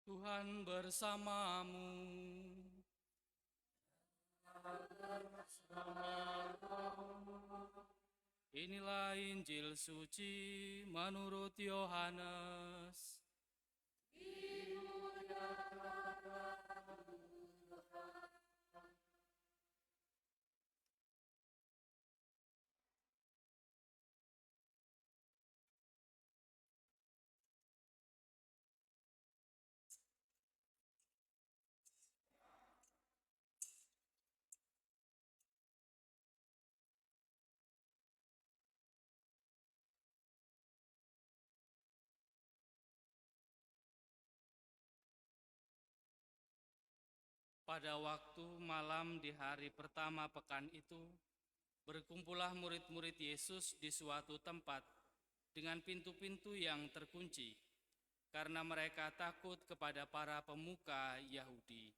Tuhan bersamamu. Inilah Injil suci menurut Yohanes. Pada waktu malam di hari pertama pekan itu, berkumpullah murid-murid Yesus di suatu tempat dengan pintu-pintu yang terkunci, karena mereka takut kepada para pemuka Yahudi.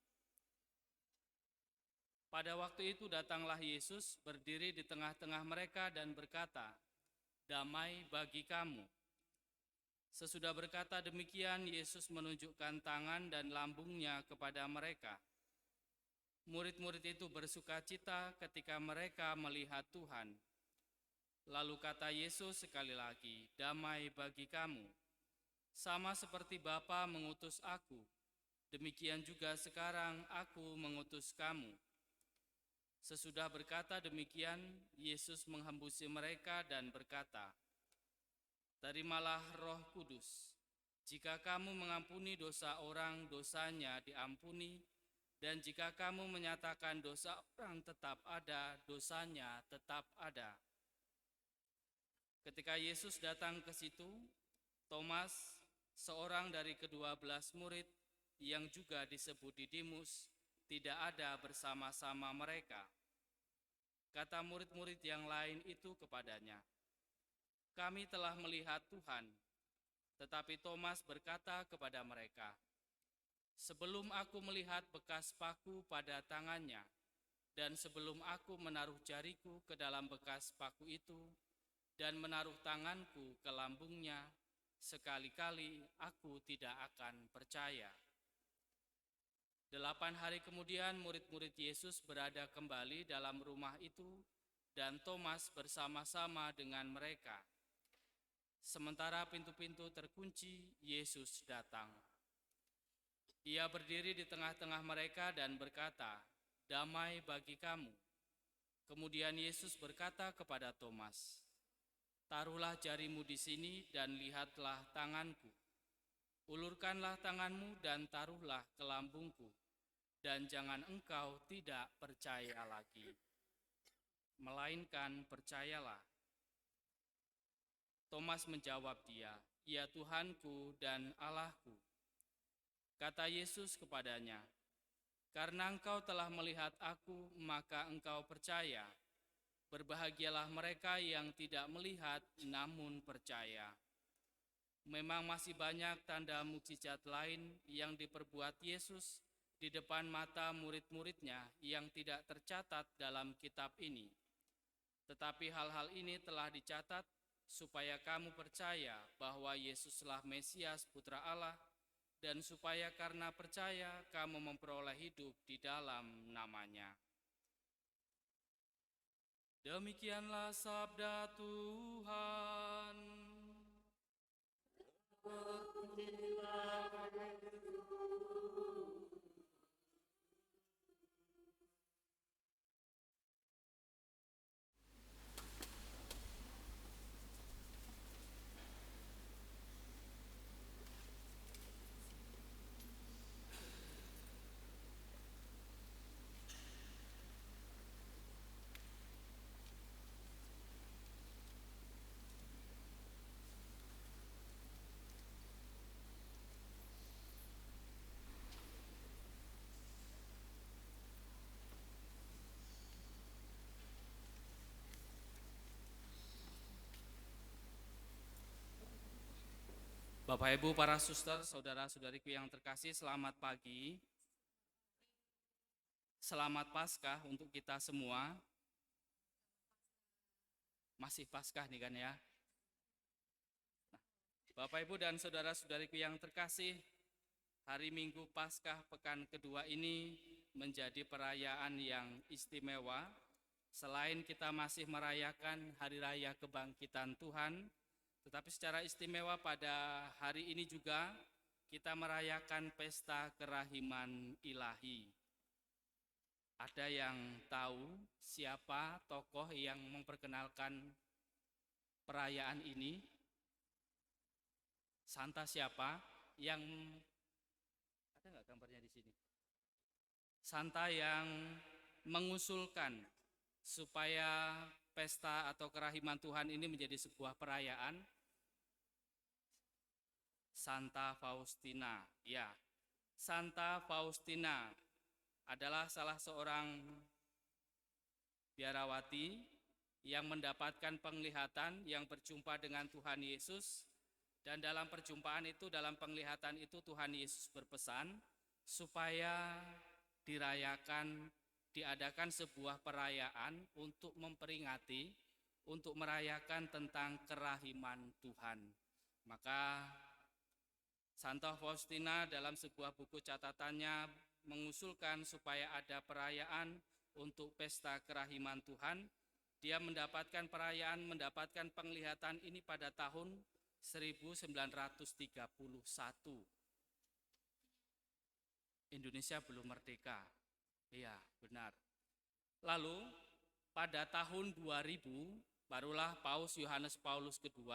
Pada waktu itu datanglah Yesus berdiri di tengah-tengah mereka dan berkata, "Damai bagi kamu." Sesudah berkata demikian, Yesus menunjukkan tangan dan lambungnya kepada mereka. Murid-murid itu bersukacita ketika mereka melihat Tuhan. Lalu kata Yesus sekali lagi, "Damai bagi kamu. Sama seperti Bapa mengutus aku, demikian juga sekarang aku mengutus kamu." Sesudah berkata demikian, Yesus menghembusi mereka dan berkata, "Terimalah Roh Kudus. Jika kamu mengampuni dosa orang, dosanya diampuni, dan jika kamu menyatakan dosa orang tetap ada, dosanya tetap ada." Ketika Yesus datang ke situ, Thomas, seorang dari ke-12 murid yang juga disebut Didimus, tidak ada bersama-sama mereka. Kata murid-murid yang lain itu kepadanya, "Kami telah melihat Tuhan." Tetapi Thomas berkata kepada mereka, "Sebelum aku melihat bekas paku pada tangannya, dan sebelum aku menaruh jariku ke dalam bekas paku itu, dan menaruh tanganku ke lambungnya, sekali-kali aku tidak akan percaya." 8 hari kemudian murid-murid Yesus berada kembali dalam rumah itu, dan Thomas bersama-sama dengan mereka. Sementara pintu-pintu terkunci, Yesus datang. Ia berdiri di tengah-tengah mereka dan berkata, "Damai bagi kamu." Kemudian Yesus berkata kepada Thomas, "Taruhlah jarimu di sini dan lihatlah tanganku. Ulurkanlah tanganmu dan taruhlah ke lambungku, dan jangan engkau tidak percaya lagi, melainkan percayalah." Thomas menjawab dia, "Ya Tuhanku dan Allahku." Kata Yesus kepadanya, "Karena engkau telah melihat aku, maka engkau percaya. Berbahagialah mereka yang tidak melihat namun percaya." Memang masih banyak tanda mukjizat lain yang diperbuat Yesus di depan mata murid-muridnya yang tidak tercatat dalam kitab ini. Tetapi hal-hal ini telah dicatat supaya kamu percaya bahwa Yesuslah Mesias Putra Allah, dan supaya karena percaya kamu memperoleh hidup di dalam namanya. Demikianlah sabda Tuhan. Bapak Ibu, para suster, saudara-saudariku yang terkasih, selamat pagi. Selamat Paskah untuk kita semua. Masih Paskah nih kan ya. Bapak Ibu dan saudara-saudariku yang terkasih, Hari Minggu Paskah pekan kedua ini menjadi perayaan yang istimewa. Selain kita masih merayakan Hari Raya Kebangkitan Tuhan, tetapi secara istimewa pada hari ini juga kita merayakan Pesta Kerahiman Ilahi. Ada yang tahu siapa tokoh yang memperkenalkan perayaan ini? Santa siapa yang ada nggak gambarnya di sini? Santa yang mengusulkan supaya pesta atau kerahiman Tuhan ini menjadi sebuah perayaan. Santa Faustina, ya. Santa Faustina adalah salah seorang biarawati yang mendapatkan penglihatan yang berjumpa dengan Tuhan Yesus, dan dalam perjumpaan itu, dalam penglihatan itu Tuhan Yesus berpesan supaya diadakan sebuah perayaan untuk memperingati, untuk merayakan tentang kerahiman Tuhan. Maka Santa Faustina dalam sebuah buku catatannya mengusulkan supaya ada perayaan untuk pesta kerahiman Tuhan. Dia mendapatkan perayaan, mendapatkan penglihatan ini pada tahun 1931. Indonesia belum merdeka. Iya, benar. Lalu pada tahun 2000 barulah Paus Yohanes Paulus II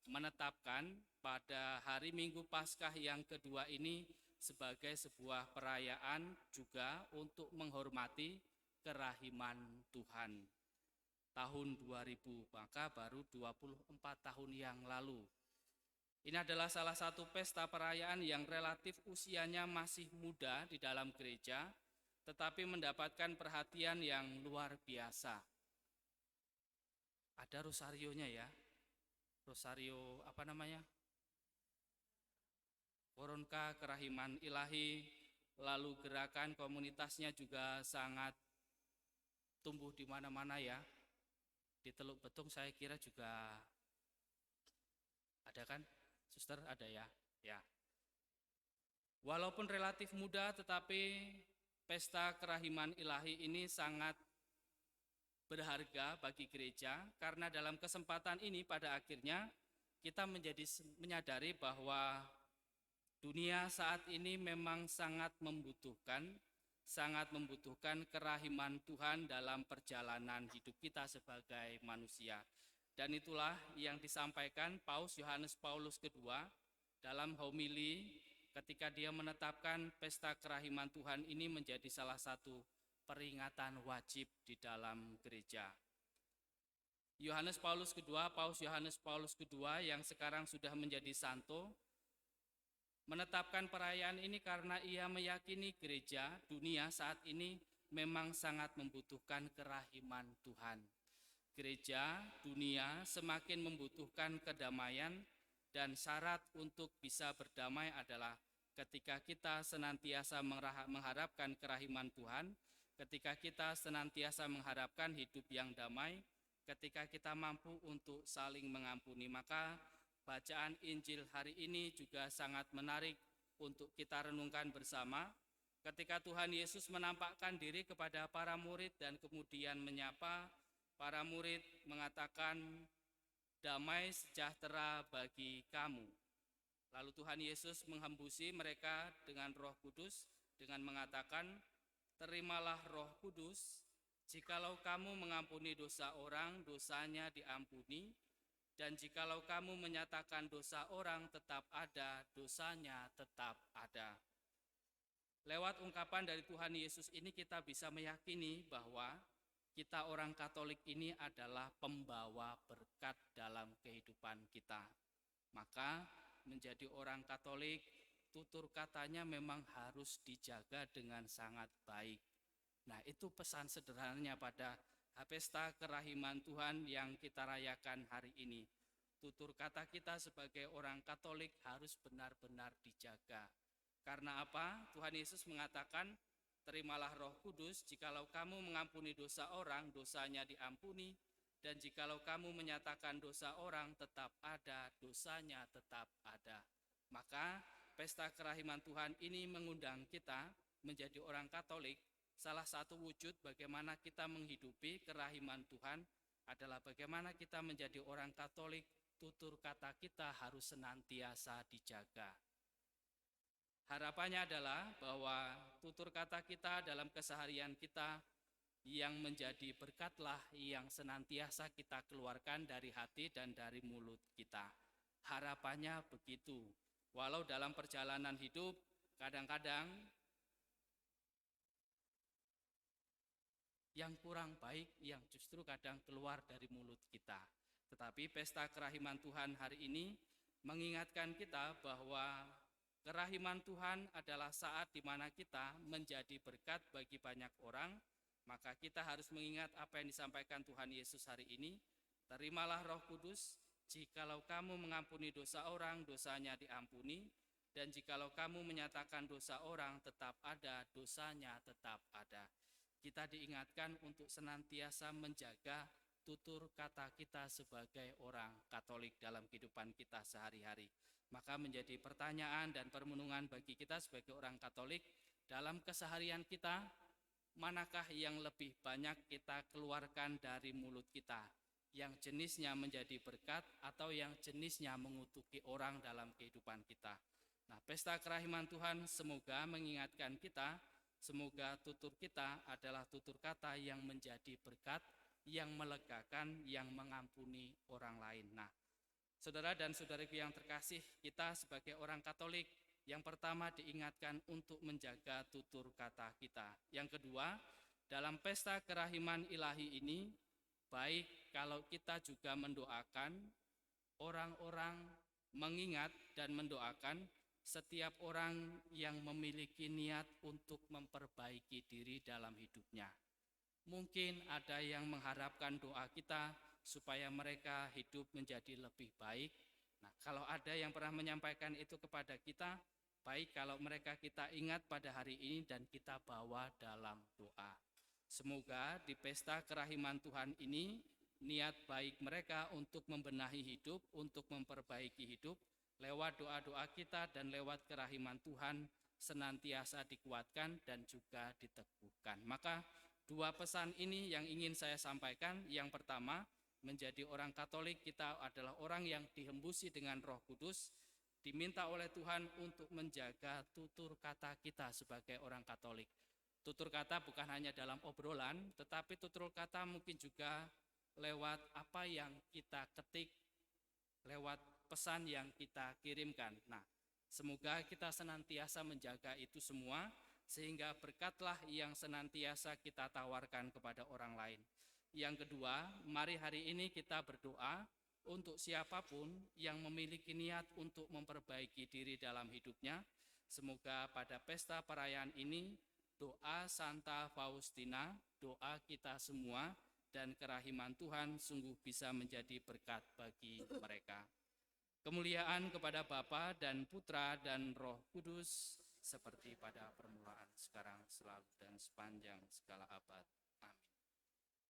menetapkan pada hari Minggu Paskah yang kedua ini sebagai sebuah perayaan juga untuk menghormati kerahiman Tuhan. Tahun 2000, maka baru 24 tahun yang lalu. Ini adalah salah satu pesta perayaan yang relatif usianya masih muda di dalam gereja, tetapi mendapatkan perhatian yang luar biasa. Ada rosarionya ya. Rosario apa namanya? Koronka Kerahiman Ilahi, lalu gerakan komunitasnya juga sangat tumbuh di mana-mana ya. Di Teluk Betung saya kira juga ada kan? Suster ada ya? Ya. Walaupun relatif muda, tetapi Pesta Kerahiman Ilahi ini sangat berharga bagi gereja, karena dalam kesempatan ini pada akhirnya kita menyadari bahwa dunia saat ini memang sangat membutuhkan kerahiman Tuhan dalam perjalanan hidup kita sebagai manusia. Dan itulah yang disampaikan Paus Yohanes Paulus II dalam homili ketika dia menetapkan pesta kerahiman Tuhan ini menjadi salah satu peringatan wajib di dalam gereja. Yohanes Paulus II, Paus Yohanes Paulus II yang sekarang sudah menjadi santo, menetapkan perayaan ini karena ia meyakini gereja dunia saat ini memang sangat membutuhkan kerahiman Tuhan. Gereja dunia semakin membutuhkan kedamaian, dan syarat untuk bisa berdamai adalah ketika kita senantiasa mengharapkan kerahiman Tuhan, ketika kita senantiasa mengharapkan hidup yang damai, ketika kita mampu untuk saling mengampuni. Maka bacaan Injil hari ini juga sangat menarik untuk kita renungkan bersama. Ketika Tuhan Yesus menampakkan diri kepada para murid dan kemudian menyapa para murid, mengatakan, damai sejahtera bagi kamu. Lalu Tuhan Yesus menghembusi mereka dengan Roh Kudus dengan mengatakan, terimalah Roh Kudus, jikalau kamu mengampuni dosa orang, dosanya diampuni, dan jikalau kamu menyatakan dosa orang tetap ada, dosanya tetap ada. Lewat ungkapan dari Tuhan Yesus ini kita bisa meyakini bahwa kita orang Katolik ini adalah pembawa berkat dalam kehidupan kita. Maka menjadi orang Katolik, tutur katanya memang harus dijaga dengan sangat baik. Nah, itu pesan sederhananya pada Pesta Kerahiman Tuhan yang kita rayakan hari ini. Tutur kata kita sebagai orang Katolik harus benar-benar dijaga. Karena apa? Tuhan Yesus mengatakan, terimalah Roh Kudus, jikalau kamu mengampuni dosa orang, dosanya diampuni, dan jikalau kamu menyatakan dosa orang tetap ada, dosanya tetap ada. Maka pesta kerahiman Tuhan ini mengundang kita menjadi orang Katolik. Salah satu wujud bagaimana kita menghidupi kerahiman Tuhan adalah bagaimana kita menjadi orang Katolik. Tutur kata kita harus senantiasa dijaga. Harapannya adalah bahwa tutur kata kita dalam keseharian kita yang menjadi berkatlah yang senantiasa kita keluarkan dari hati dan dari mulut kita. Harapannya begitu. Walau dalam perjalanan hidup kadang-kadang yang kurang baik yang justru kadang keluar dari mulut kita. Tetapi pesta kerahiman Tuhan hari ini mengingatkan kita bahwa kerahiman Tuhan adalah saat di mana kita menjadi berkat bagi banyak orang. Maka kita harus mengingat apa yang disampaikan Tuhan Yesus hari ini. Terimalah Roh Kudus, jikalau kamu mengampuni dosa orang, dosanya diampuni. Dan jikalau kamu menyatakan dosa orang tetap ada, dosanya tetap ada. Kita diingatkan untuk senantiasa menjaga tutur kata kita sebagai orang Katolik dalam kehidupan kita sehari-hari. Maka menjadi pertanyaan dan permenungan bagi kita sebagai orang Katolik dalam keseharian kita, manakah yang lebih banyak kita keluarkan dari mulut kita? Yang jenisnya menjadi berkat atau yang jenisnya mengutuki orang dalam kehidupan kita? Nah, pesta kerahiman Tuhan semoga mengingatkan kita, semoga tutur kita adalah tutur kata yang menjadi berkat, yang melegakan, yang mengampuni orang lain. Nah, saudara dan saudariku yang terkasih, kita sebagai orang Katolik, yang pertama diingatkan untuk menjaga tutur kata kita. Yang kedua, dalam pesta kerahiman ilahi ini, baik kalau kita juga mendoakan orang-orang, mengingat dan mendoakan setiap orang yang memiliki niat untuk memperbaiki diri dalam hidupnya. Mungkin ada yang mengharapkan doa kita supaya mereka hidup menjadi lebih baik. Nah, kalau ada yang pernah menyampaikan itu kepada kita, baik kalau mereka kita ingat pada hari ini dan kita bawa dalam doa. Semoga di pesta kerahiman Tuhan ini, niat baik mereka untuk membenahi hidup, untuk memperbaiki hidup, lewat doa-doa kita dan lewat kerahiman Tuhan senantiasa dikuatkan dan juga diteguhkan. Maka dua pesan ini yang ingin saya sampaikan. Yang pertama, menjadi orang Katolik kita adalah orang yang dihembusi dengan Roh Kudus, diminta oleh Tuhan untuk menjaga tutur kata kita sebagai orang Katolik. Tutur kata bukan hanya dalam obrolan, tetapi tutur kata mungkin juga lewat apa yang kita ketik, lewat pesan yang kita kirimkan. Nah, semoga kita senantiasa menjaga itu semua, sehingga berkatlah yang senantiasa kita tawarkan kepada orang lain. Yang kedua, mari hari ini kita berdoa untuk siapapun yang memiliki niat untuk memperbaiki diri dalam hidupnya. Semoga pada pesta perayaan ini, doa Santa Faustina, doa kita semua, dan kerahiman Tuhan sungguh bisa menjadi berkat bagi mereka. Kemuliaan kepada Bapa dan Putra dan Roh Kudus, seperti pada permulaan, sekarang, selalu, dan sepanjang segala abad.